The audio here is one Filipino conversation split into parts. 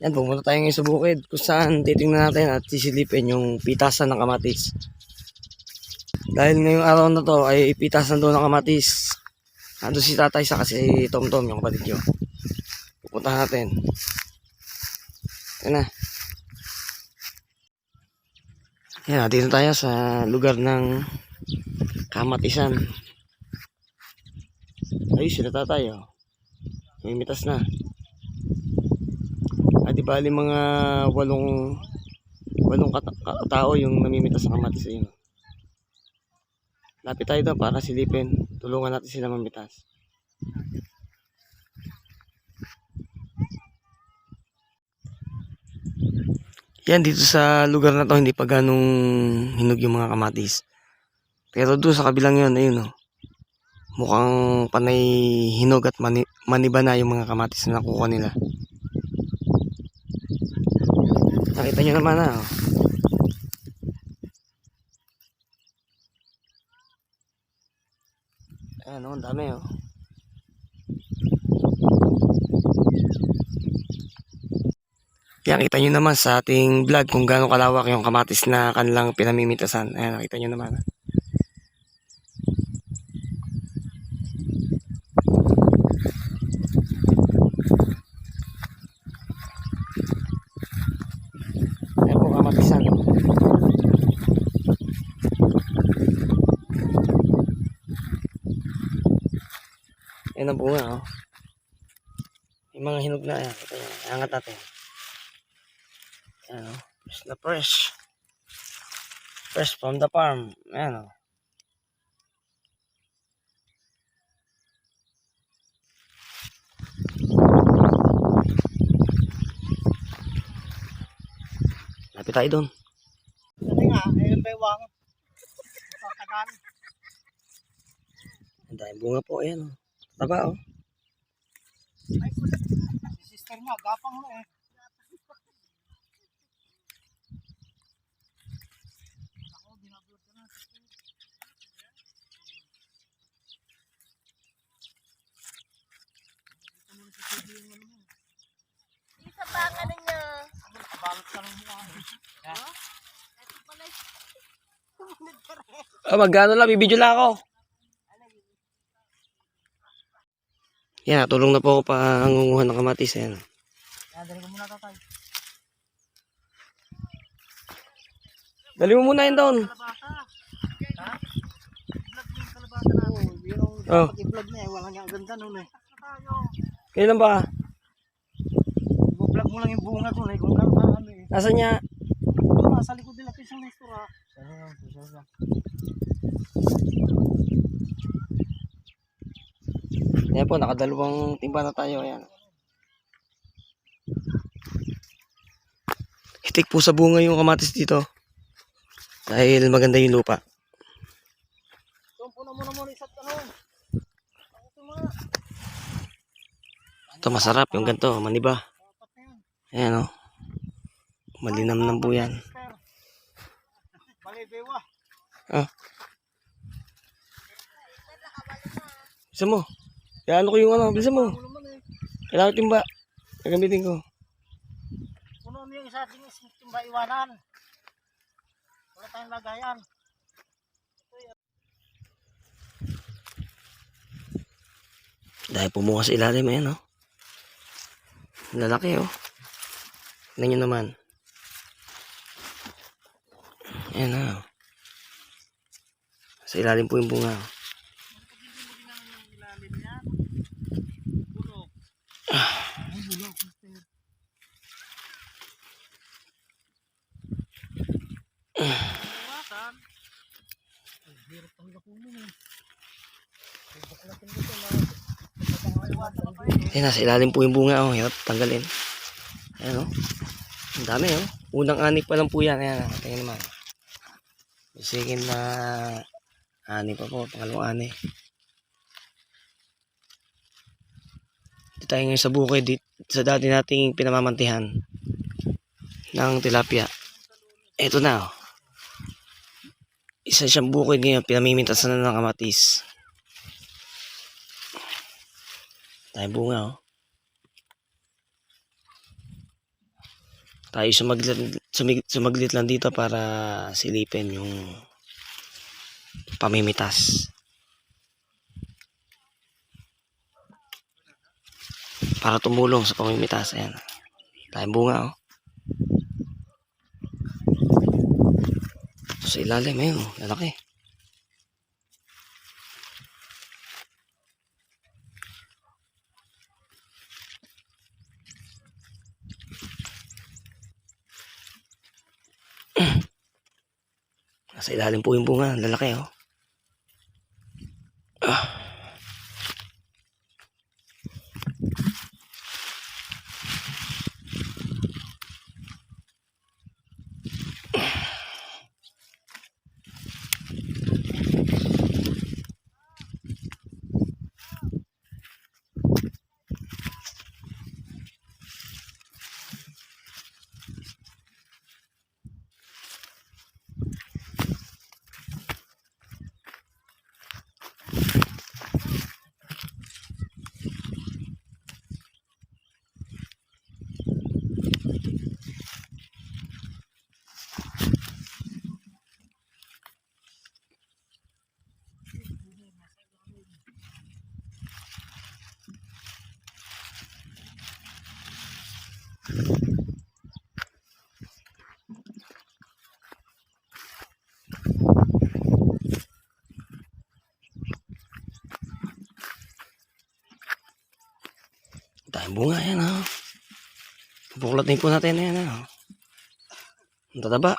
Yan, pumunta tayo ngayon sa bukid kung saan titingnan natin at sisilipin yung pitasan ng kamatis. Dahil ngayong araw na to ay pitasan doon ng kamatis. Ando si tatay sa kasi Tom yung kapatid ko. Pupunta natin. Yan na. Yan, dito tayo sa lugar ng kamatisan. Ayun sila tatay, oh. May mitas na. At di bali mga walong tao yung namimitas sa kamatis ayun. Lapit tayo doon para silipin. Tulungan natin sila mamitas. Yan, dito sa lugar na to hindi pa ganong hinog yung mga kamatis. Pero doon sa kabilang yun, ayun, oh. Mukhang panay hinog at maniba na yung mga kamatis na nakuha nila. Nakita nyo naman na, oh. Ayan, oh, ang dami, oh. Yan, kita nyo naman sa ating vlog kung gaano kalawak yung kamatis na kanilang pinamimitasan. Ayan, nakita nyo naman. Ayan po, kamatisan. Ayan ang bunga, oh. Yung mga hinog na, ayan. Kita nyo, angat natin. Ayan, oh. Fresh na fresh. Fresh from the farm. Ayan, oh. Lapit tayo doon. Kasi nga, ayun bewang. Patagan. Ang daming bunga po, ayan, oh. Taba, oh. Ay, si sister niya, gapang mo eh. Ako, binablog ka na. Isa pa ang ano niya. Balot ka lang muna. Ito pala. Sumunod ka rin. Ah, magkano lang, bibidyo lang ako. Yan, tulong na po ako pangunguhan ng kamatis. Ayan. Dali ko muna tatay. Dali mo muna yun doon. Kalabasa. Ha? I-vlog mo yung kalabasa na. Oo, yung Oh. pag-i-vlog niya, wala niya ang ganda nun eh. Kailan ba? I-vlog mo lang yung bunga dun eh, kung ano eh. Nasaan niya? Doon sa likod nila pisang restaurant. Ayan po, nakadalawang timba na tayo. Ayan. Hitik po sa bunga yung kamatis dito. Dahil maganda yung lupa. Tumpo na muna isa't ano. Ito masarap yung ganito, maniba. Dapat na yan. Ayan, oh. Malinamnam po yan. Balibewa. Ah. Bisa mo. Kaya ano ko yung ano, bisa mo. Kailangan timba. Gagamitin ko. Puno mo yung isa ating timba iwanan. Wala tayong lagayan. Dahil pumuha sa ilalim, ayan, oh. Lalaki, oh. Tignan nyo naman. Ayan, oh. Sa ilalim po yung bunga, oh. Ayan, nasa ilalim po yung bunga, oh. Hirap tanggalin. Ayan, oh. Ang dami, oh. Unang ani pa lang po yan. Ayan, oh. Tingnan naman. Second na ani pa po. Pangalawang ani. Dito tayo ngayon sa bukid. Sa dati nating pinamamantihan ng tilapia. Ito na, oh. Isa siyang bukid ngayon. Pinamimintasan na ng kamatis. Tayo bunga, oh. Tayo sumaglit lang dito para silipin yung pamimitas. Para tumulong sa pamimitas. Ayan. Tayong bunga, oh. Ito sa ilalim, ayun, lalaki. Nasa ilalim po yung bunga, lalaki, oh. Tayong bunga, yan, oh. Buklatin po natin, yan, oh. Ang tataba.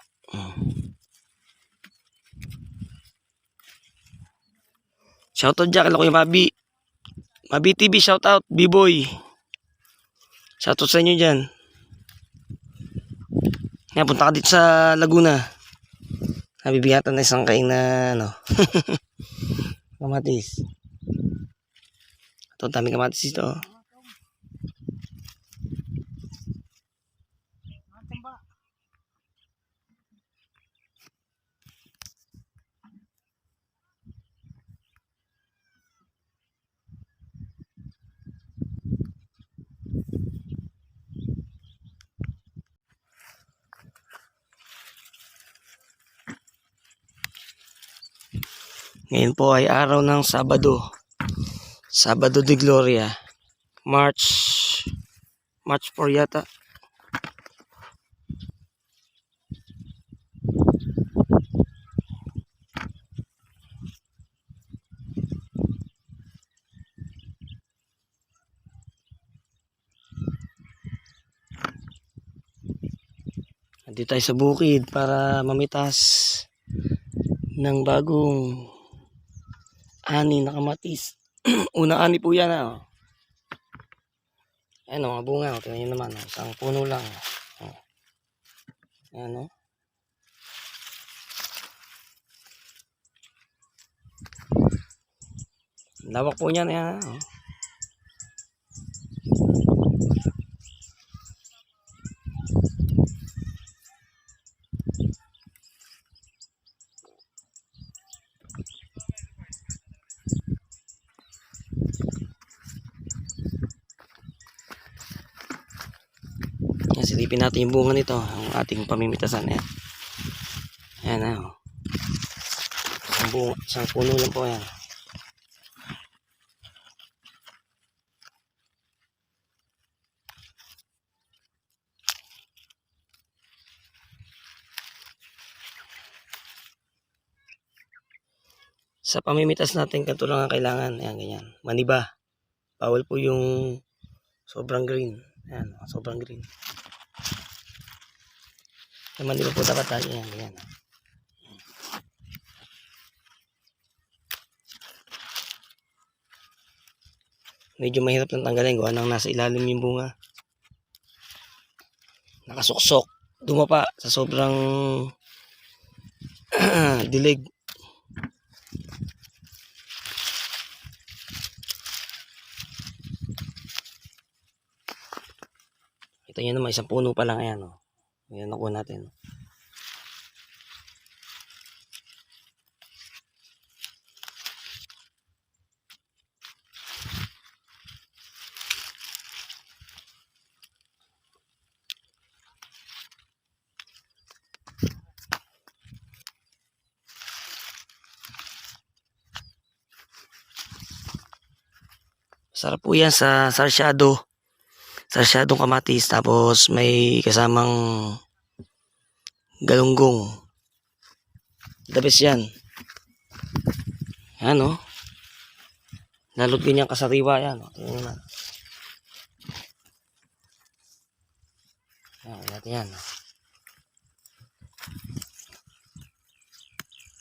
Shoutout dyan, kala ko yung Mabi. Mabi TV, shoutout. B-boy. Shoutout sa inyo dyan. Yan, punta ka dito sa Laguna. Nabibigatan na isang kain na, ano, kamatis. Ito, daming kamatis dito, oh. Tamba. Ngayon po ay araw ng Sabado. Sabado de Gloria. March 4 yata. Nandito tayo sa bukid para mamitas ng bagong ani na kamatis. Unang ani po yan, oh. Ayan, oh, mga bunga, oh. Tingnan nyo naman, oh. Isang puno lang, oh. Ayan, oh. Lawak po niyan, ayan, oh. Yan, silipin natin yung bunga nito, ang ating pamimitasan. Ayan. Ayan na, oh. Isang puno lang po yan. Sa pamimitas natin, ganito lang ang kailangan. Ayan, ganyan. Maniba. Bawal po yung sobrang green. Ayan, sobrang green. Maniba po dapat tayo. Ayan, ganyan. Medyo mahirap lang tanggalin. Gawa nang nasa ilalim yung bunga. Nakasuksok. Dumapa sa sobrang dilig. Kita nyo naman, isang puno pa lang. Ayan, oh. Ayan, nakuha natin. Sarap po yan sa sarsyado. Sarsyadong kamatis. Tapos may kasamang galunggong. The best yan. Yan o. Lalot ganyan kasariwa yan. O, tingnan naman. Yan, natin yan.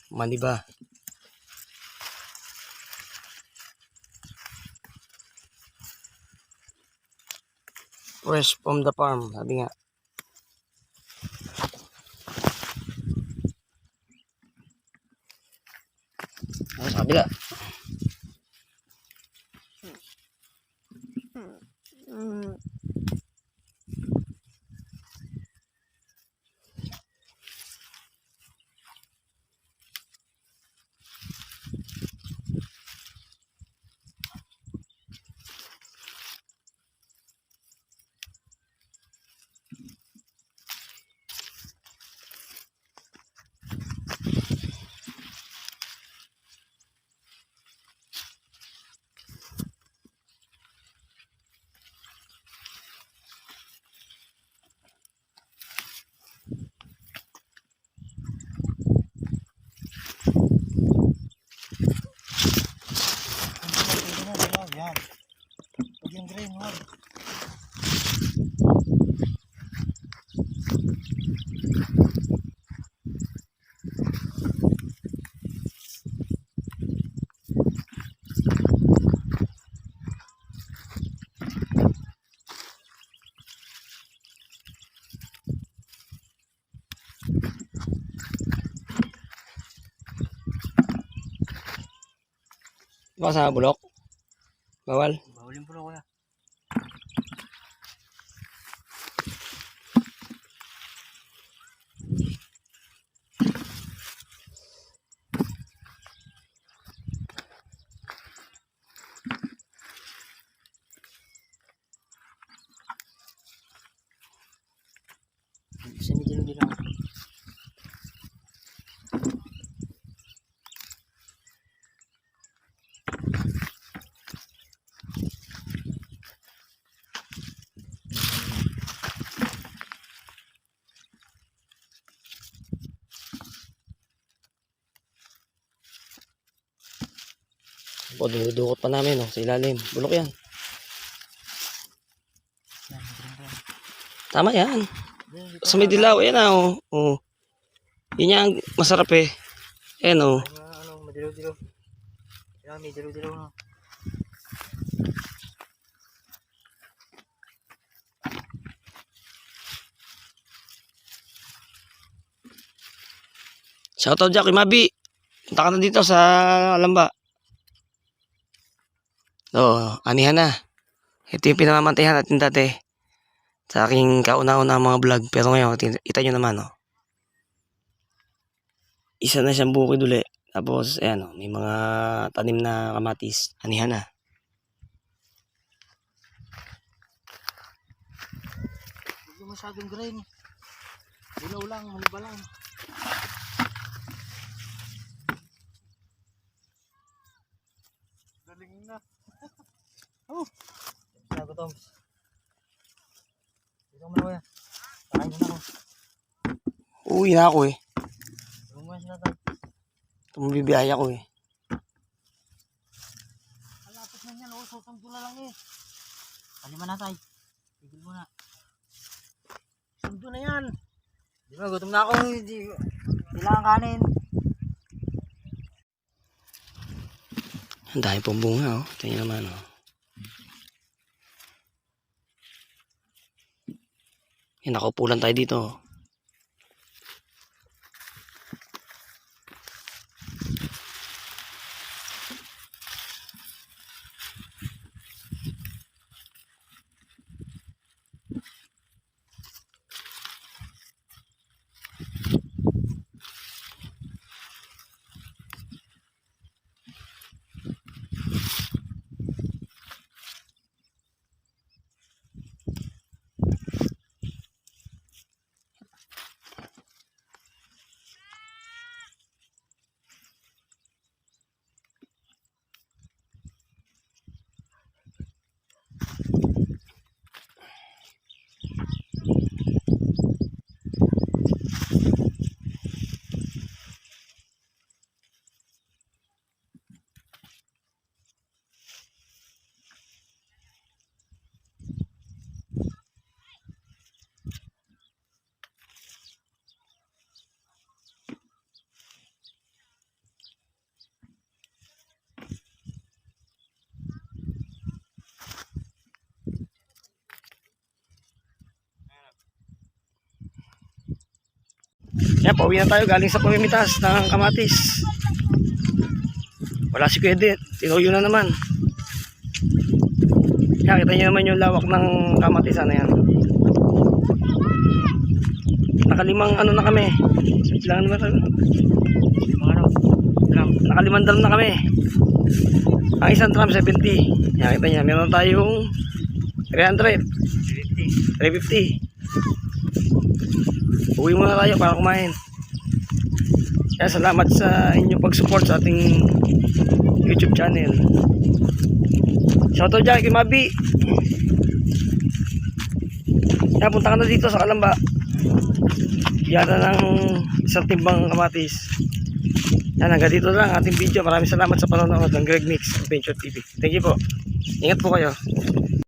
Maniba. Fresh from the farm, sabi nga. Ano sa kabila? Yan. Pag yung green, wag. Baka sa bulok? Bawal? Bawalin po na kuya. Sa medyo lang. O, dinudukot pa namin, oh, sa ilalim. Bulok yan. Tama yan. Sa may dilaw, yan ah, oh. Oh. Yun yan, masarap eh. Ayan, oh. Ano, madilaw-dilaw. Yan, may dilaw-dilaw na. Shoutout dyan kay Mabi. Punta ka na dito sa Lamba. Oo, anihan na. Ito yung pinamamantayan natin dati sa aking kauna-una mga vlog. Pero ngayon, kita nyo naman, oh. Isa na siyang bukid uli. Tapos, ayan, oh, may mga tanim na kamatis. Anihan na. Huwag yung masyadong green. Dilaw lang, maniba lang. Galing na. Oh! Nagutom. Dito mo na kuya. Kain na ako. Uwi na ako eh. Huwag mo na sila tayo. Tumabibiyaya ko eh. Malapit na yan, oh. Susundo na lang eh. Kalima na tayo. Tigil mo na. Sundo na yan. Di ba, gutom na ako. Hindi kailangan kanin. Ang dami pong bunga, oh. Tingnan naman, oh. Yan, nakaupulan tayo dito, oh. Yan, pauwi na tayo galing sa pamimitas ng kamatis. Wala si Kuya Dit, tinuyo na naman. Yan, kita nyo naman yung lawak ng kamatis. Ano yan? Nakalimang ano na kami. Ilan naman tayo? Nakalimang drum na kami. Ang isang drum 70. Yan, kita nyo, meron tayong 300. 350. Uwi muna tayo para kumain. Kaya salamat sa inyong pag-support sa ating YouTube channel. Shoutout dyan kay Mabi. Kaya punta ka na dito sa Kalamba. Biyada ng isang timbang kamatis. Yan, hanggang dito lang ating video. Maraming salamat sa panonood ng Greg Mix Adventure TV. Thank you po. Ingat po kayo.